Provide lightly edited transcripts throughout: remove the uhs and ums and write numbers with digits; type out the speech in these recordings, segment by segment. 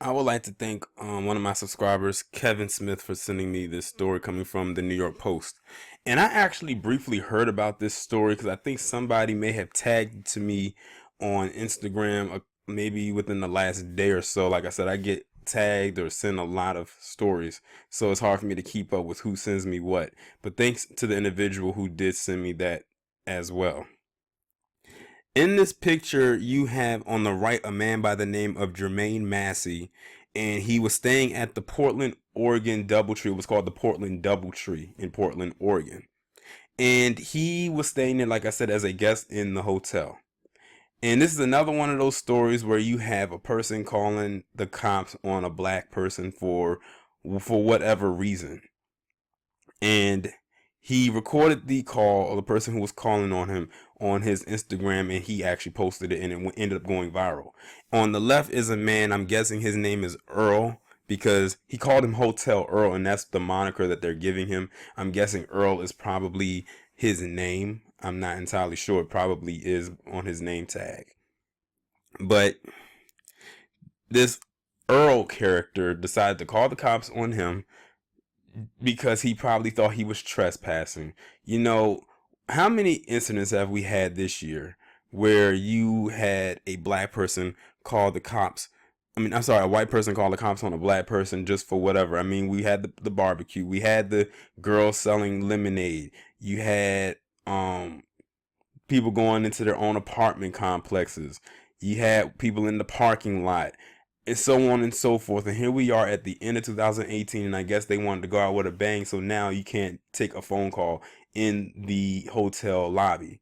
I would like to thank one of my subscribers, Kevin Smith, for sending me this story coming from the New York Post. And I actually briefly heard about this story because I think somebody may have tagged it to me on Instagram, maybe within the last day or so. Like I said, I get tagged or sent a lot of stories, so it's hard for me to keep up with who sends me what. But thanks to the individual who did send me that as well. In this picture, you have on the right a man by the name of Jermaine Massey, and he was staying at the Portland, Oregon Doubletree. It was called the Portland Doubletree in Portland, Oregon. And he was staying there, like I said, as a guest in the hotel. And this is another one of those stories where you have a person calling the cops on a black person for whatever reason. And he recorded the call, or the person who was calling on him, on his Instagram, and he actually posted it, and it ended up going viral. On the left is a man, I'm guessing his name is Earl, because he called him Hotel Earl, and that's the moniker that they're giving him. I'm guessing Earl is probably his name. I'm not entirely sure. It probably is on his name tag. But this Earl character decided to call the cops on him because he probably thought he was trespassing. You know, how many incidents have we had this year where you had a black person call the cops? I'm sorry, a white person called the cops on a black person just for whatever. I mean, we had the barbecue. We had the girl selling lemonade. You had people going into their own apartment complexes. You had people in the parking lot, and so on and so forth. And here we are at the end of 2018, and I guess they wanted to go out with a bang, so now you can't take a phone call in the hotel lobby.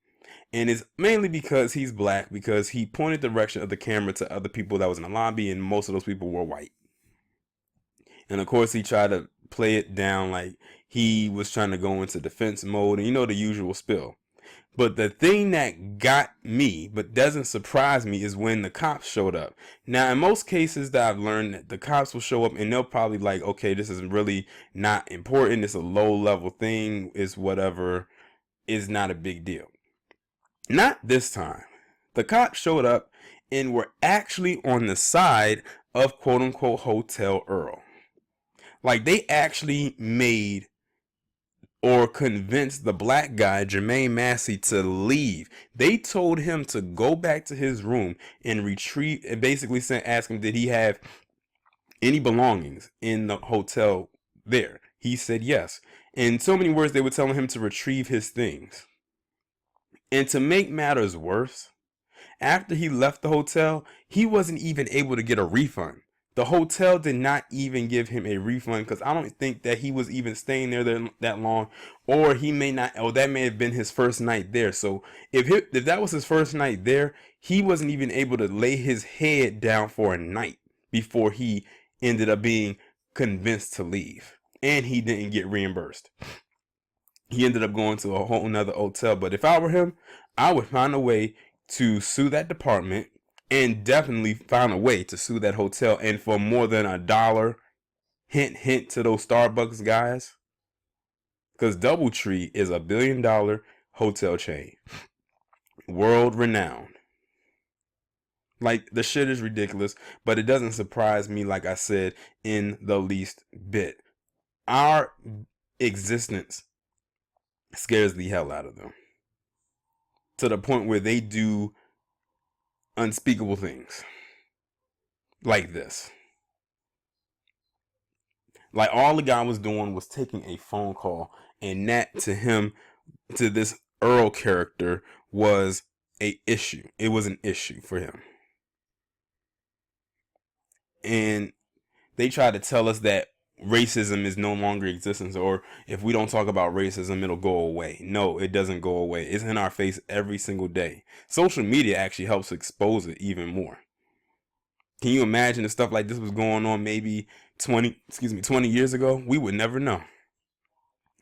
And it's mainly because he's black, because he pointed the direction of the camera to other people that was in the lobby, and most of those people were white. And of course, he tried to play it down like he was trying to go into defense mode, and you know, the usual spill. But the thing that got me, but doesn't surprise me, is when the cops showed up. Now, in most cases that I've learned, that the cops will show up and they'll probably like, okay, this is really not important. It's a low level thing. It's whatever. It's not a big deal. Not this time. The cops showed up and were actually on the side of quote unquote Hotel Earl. Like, they actually made or convinced the black guy, Jermaine Massey, to leave. They told him to go back to his room and retrieve, and basically ask him, did he have any belongings in the hotel there? He said yes. In so many words, they were telling him to retrieve his things. And to make matters worse, after he left the hotel, he wasn't even able to get a refund. The hotel did not even give him a refund, because I don't think that he was even staying there that long, or he may not, or that may have been his first night there. So if that was his first night there, he wasn't even able to lay his head down for a night before he ended up being convinced to leave, and he didn't get reimbursed. He ended up going to a whole nother hotel. But if I were him, I would find a way to sue that department, and definitely find a way to sue that hotel, and for more than $1. Hint, hint to those Starbucks guys, because Doubletree is a $1 billion hotel chain, world renowned. Like, the shit is ridiculous, but it doesn't surprise me, like I said, in the least bit. Our existence scares the hell out of them, to the point where they do unspeakable things like this. Like, all the guy was doing was taking a phone call, and that to him, to this Earl character, was a issue. It was an issue for him. And they try to tell us that racism is no longer existence, or if we don't talk about racism, it'll go away. No, it doesn't go away. It's in our face every single day. Social media actually helps expose it even more. Can you imagine if stuff like this was going on maybe 20 years ago? We would never know.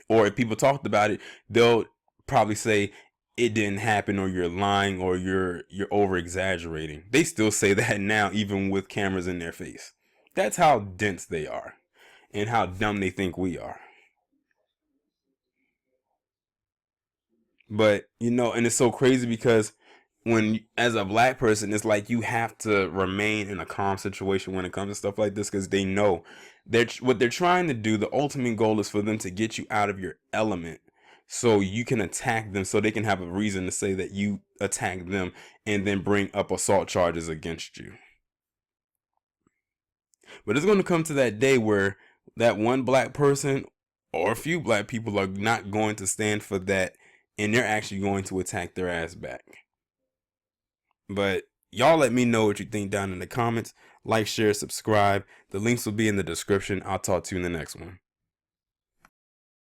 Or if people talked about it, they'll probably say it didn't happen, or you're lying, or you're over exaggerating. They still say that now, even with cameras in their face. That's how dense they are, and how dumb they think we are. But, you know, and it's so crazy because when as a black person, it's like you have to remain in a calm situation when it comes to stuff like this, because they know what they're trying to do. The ultimate goal is for them to get you out of your element, so you can attack them, so they can have a reason to say that you attacked them, and then bring up assault charges against you. But it's going to come to that day where that one black person or a few black people are not going to stand for that, and they're actually going to attack their ass back. But y'all let me know what you think down in the comments. Like, share, subscribe. The links will be in the description. I'll talk to you in the next one.